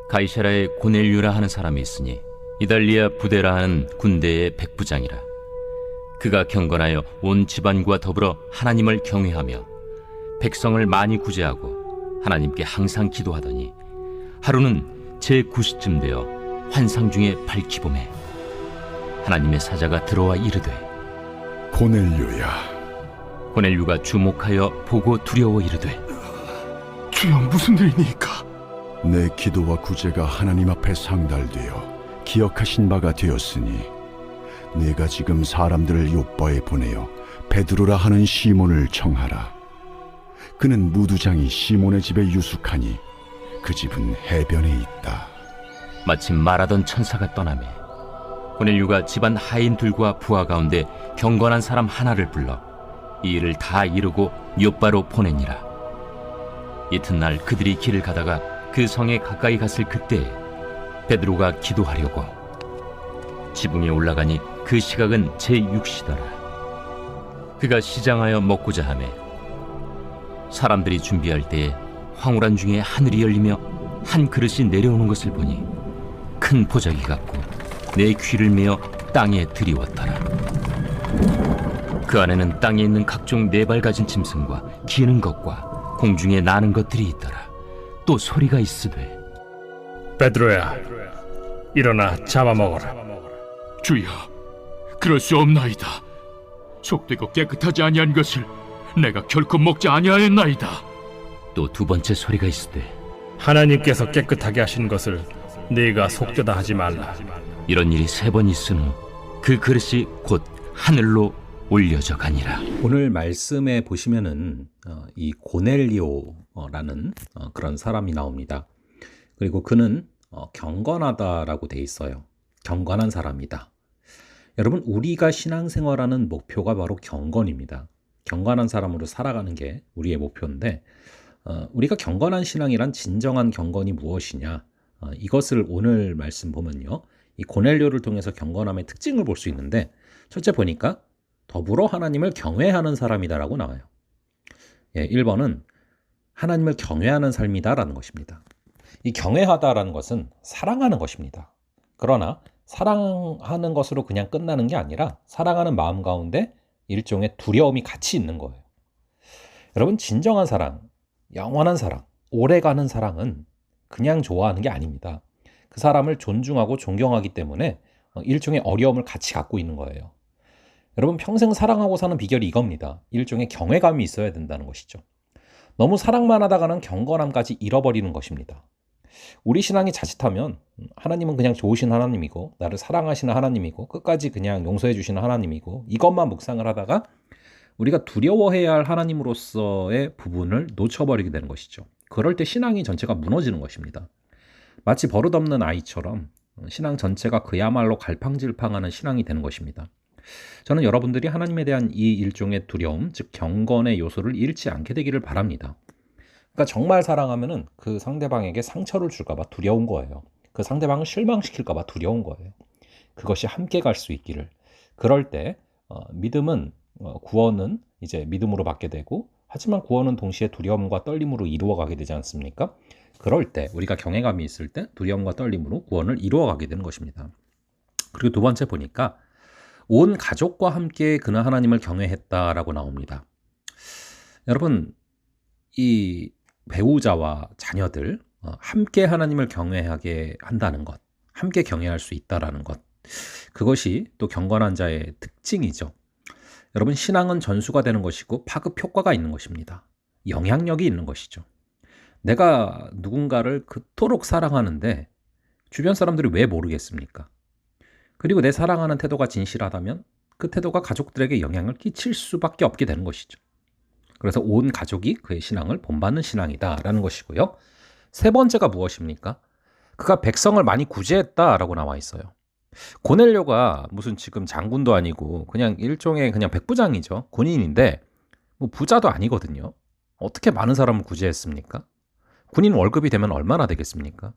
가이사라에 고넬료라 하는 사람이 있으니 이달리아 부대라 하는 군대의 백부장이라. 그가 경건하여 온 집안과 더불어 하나님을 경외하며 백성을 많이 구제하고 하나님께 항상 기도하더니 하루는 제9시쯤 되어 환상 중에 밝히 보매 하나님의 사자가 들어와 이르되 고넬료야. 고넬료가 주목하여 보고 두려워 이르되 주여, 무슨 일이니까? 내 기도와 구제가 하나님 앞에 상달되어 기억하신 바가 되었으니 내가 지금 사람들을 요빠에 보내어 베드로라 하는 시몬을 청하라. 그는 무두장이 시몬의 집에 유숙하니 그 집은 해변에 있다. 마침 말하던 천사가 떠나매 고넬료가 집안 하인들과 부하 가운데 경건한 사람 하나를 불러 이 일을 다 이루고 요빠로 보내니라. 이튿날 그들이 길을 가다가 그 성에 가까이 갔을 그때에 베드로가 기도하려고 지붕에 올라가니 그 시각은 제6시더라. 그가 시장하여 먹고자 하매 사람들이 준비할 때에 황홀한 중에 하늘이 열리며 한 그릇이 내려오는 것을 보니 큰 보자기 같고 내 귀를 메어 땅에 들이웠더라. 그 안에는 땅에 있는 각종 네 발 가진 짐승과 기는 것과 공중에 나는 것들이 있더라. 또 소리가 있으되 베드로야, 일어나 잡아먹어라. 주여, 그럴 수 없나이다. 속되고 깨끗하지 아니한 것을 내가 결코 먹지 아니하였나이다. 또 두 번째 소리가 있으되 하나님께서 깨끗하게 하신 것을 네가 속되다 하지 말라. 이런 일이 3번 있은 후 그 그릇이 곧 하늘로 올려져 가니라. 오늘 말씀에 보시면은 이 고넬리오라는 그런 사람이 나옵니다. 그리고 그는 경건하다라고 돼 있어요. 경건한 사람이다. 여러분, 우리가 신앙생활하는 목표가 바로 경건입니다. 경건한 사람으로 살아가는 게 우리의 목표인데 우리가 경건한 신앙이란 진정한 경건이 무엇이냐, 이것을 오늘 말씀 보면요, 이 고넬료를 통해서 경건함의 특징을 볼 수 있는데, 첫째 보니까 더불어 하나님을 경외하는 사람이다라고 나와요. 1번은 하나님을 경외하는 삶이다라는 것입니다. 이 경외하다라는 것은 사랑하는 것입니다. 그러나 사랑하는 것으로 그냥 끝나는 게 아니라 사랑하는 마음 가운데 일종의 두려움이 같이 있는 거예요. 여러분, 진정한 사랑, 영원한 사랑, 오래가는 사랑은 그냥 좋아하는 게 아닙니다. 그 사람을 존중하고 존경하기 때문에 일종의 어려움을 같이 갖고 있는 거예요. 여러분, 평생 사랑하고 사는 비결이 이겁니다. 일종의 경외감이 있어야 된다는 것이죠. 너무 사랑만 하다가는 경건함까지 잃어버리는 것입니다. 우리 신앙이 자칫하면 하나님은 그냥 좋으신 하나님이고 나를 사랑하시는 하나님이고 끝까지 그냥 용서해 주시는 하나님이고 이것만 묵상을 하다가 우리가 두려워해야 할 하나님으로서의 부분을 놓쳐버리게 되는 것이죠. 그럴 때 신앙이 전체가 무너지는 것입니다. 마치 버릇없는 아이처럼 신앙 전체가 그야말로 갈팡질팡하는 신앙이 되는 것입니다. 저는 여러분들이 하나님에 대한 이 일종의 두려움, 즉 경건의 요소를 잃지 않게 되기를 바랍니다. 그러니까 정말 사랑하면은 그 상대방에게 상처를 줄까 봐 두려운 거예요. 그 상대방을 실망시킬까 봐 두려운 거예요. 그것이 함께 갈 수 있기를. 그럴 때 믿음은 구원은 이제 믿음으로 받게 되고, 하지만 구원은 동시에 두려움과 떨림으로 이루어가게 되지 않습니까? 그럴 때 우리가 경외감이 있을 때 두려움과 떨림으로 구원을 이루어가게 되는 것입니다. 그리고 두 번째 보니까 온 가족과 함께 그는 하나님을 경외했다라고 나옵니다. 여러분, 이 배우자와 자녀들 함께 하나님을 경외하게 한다는 것, 함께 경외할 수 있다라는 것, 그것이 또 경건한 자의 특징이죠. 여러분, 신앙은 전수가 되는 것이고 파급 효과가 있는 것입니다. 영향력이 있는 것이죠. 내가 누군가를 그토록 사랑하는데 주변 사람들이 왜 모르겠습니까? 그리고 내 사랑하는 태도가 진실하다면 그 태도가 가족들에게 영향을 끼칠 수밖에 없게 되는 것이죠. 그래서 온 가족이 그의 신앙을 본받는 신앙이다라는 것이고요. 세 번째가 무엇입니까? 그가 백성을 많이 구제했다라고 나와 있어요. 고넬료가 무슨 지금 장군도 아니고 그냥 일종의 그냥 백부장이죠. 군인인데 뭐 부자도 아니거든요. 어떻게 많은 사람을 구제했습니까? 군인 월급이 되면 얼마나 되겠습니까?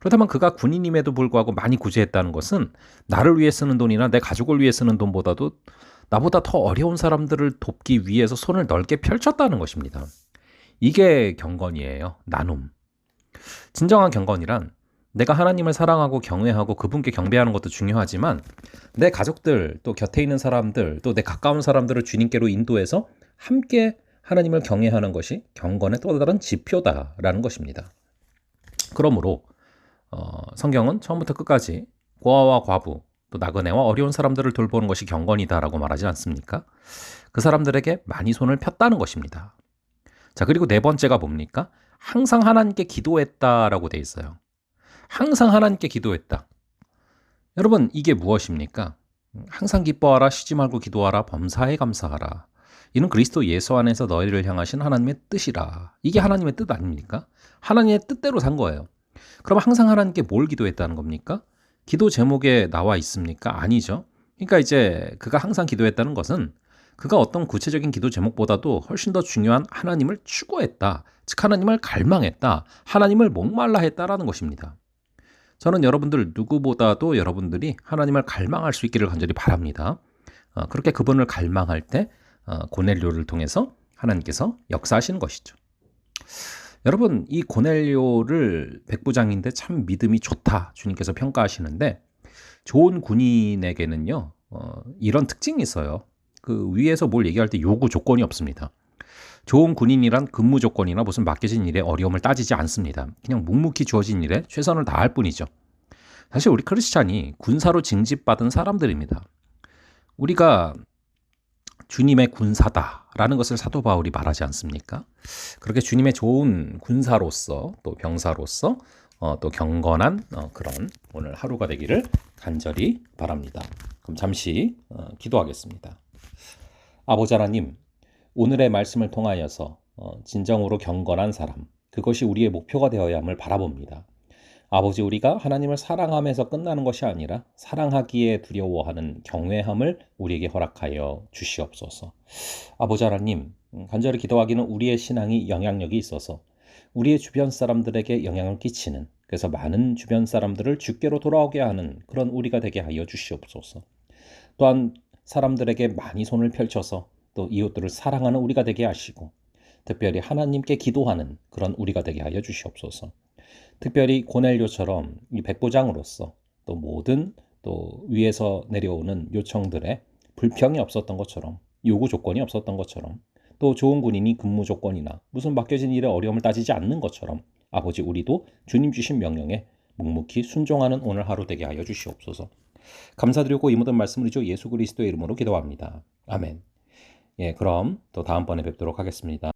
그렇다면 그가 군인임에도 불구하고 많이 구제했다는 것은 나를 위해 쓰는 돈이나 내 가족을 위해 쓰는 돈보다도 나보다 더 어려운 사람들을 돕기 위해서 손을 넓게 펼쳤다는 것입니다. 이게 경건이에요. 나눔. 진정한 경건이란 내가 하나님을 사랑하고 경외하고 그분께 경배하는 것도 중요하지만 내 가족들, 또 곁에 있는 사람들, 또 내 가까운 사람들을 주님께로 인도해서 함께 하나님을 경외하는 것이 경건의 또 다른 지표다라는 것입니다. 그러므로 성경은 처음부터 끝까지 고아와 과부, 또 나그네와 어려운 사람들을 돌보는 것이 경건이다라고 말하지 않습니까? 그 사람들에게 많이 손을 폈다는 것입니다. 자, 그리고 네 번째가 뭡니까? 항상 하나님께 기도했다라고 돼 있어요. 항상 하나님께 기도했다. 여러분, 이게 무엇입니까? 항상 기뻐하라, 쉬지 말고 기도하라, 범사에 감사하라. 이는 그리스도 예수 안에서 너희를 향하신 하나님의 뜻이라. 이게 하나님의 뜻 아닙니까? 하나님의 뜻대로 산 거예요. 그럼 항상 하나님께 뭘 기도했다는 겁니까? 기도 제목에 나와 있습니까? 아니죠. 그러니까 이제 그가 항상 기도했다는 것은 그가 어떤 구체적인 기도 제목보다도 훨씬 더 중요한 하나님을 추구했다. 즉 하나님을 갈망했다. 하나님을 목말라 했다라는 것입니다. 저는 여러분들 누구보다도 여러분들이 하나님을 갈망할 수 있기를 간절히 바랍니다. 그렇게 그분을 갈망할 때 고넬료를 통해서 하나님께서 역사하시는 것이죠. 여러분, 이 고넬료를 백부장인데 참 믿음이 좋다 주님께서 평가하시는데, 좋은 군인에게는요 이런 특징이 있어요. 그 위에서 뭘 얘기할 때 요구 조건이 없습니다. 좋은 군인이란 근무 조건이나 무슨 맡겨진 일에 어려움을 따지지 않습니다. 그냥 묵묵히 주어진 일에 최선을 다할 뿐이죠. 사실 우리 크리스찬이 군사로 징집받은 사람들입니다. 우리가 주님의 군사다라는 것을 사도 바울이 말하지 않습니까? 그렇게 주님의 좋은 군사로서 또 병사로서 또 경건한 그런 오늘 하루가 되기를 간절히 바랍니다. 그럼 잠시 기도하겠습니다. 아버지 하나님, 오늘의 말씀을 통하여서 진정으로 경건한 사람, 그것이 우리의 목표가 되어야 함을 바라봅니다. 아버지, 우리가 하나님을 사랑하면서 끝나는 것이 아니라 사랑하기에 두려워하는 경외함을 우리에게 허락하여 주시옵소서. 아버지 하나님, 간절히 기도하기는 우리의 신앙이 영향력이 있어서 우리의 주변 사람들에게 영향을 끼치는, 그래서 많은 주변 사람들을 주께로 돌아오게 하는 그런 우리가 되게 하여 주시옵소서. 또한 사람들에게 많이 손을 펼쳐서 또 이웃들을 사랑하는 우리가 되게 하시고, 특별히 하나님께 기도하는 그런 우리가 되게 하여 주시옵소서. 특별히 고넬료처럼 이 백부장으로서 또 모든 또 위에서 내려오는 요청들에 불평이 없었던 것처럼, 요구 조건이 없었던 것처럼, 또 좋은 군인이 근무 조건이나 무슨 맡겨진 일에 어려움을 따지지 않는 것처럼 아버지, 우리도 주님 주신 명령에 묵묵히 순종하는 오늘 하루 되게 하여 주시옵소서. 감사드리고 이 모든 말씀을 주 예수 그리스도의 이름으로 기도합니다. 아멘. 예, 그럼 또 다음번에 뵙도록 하겠습니다.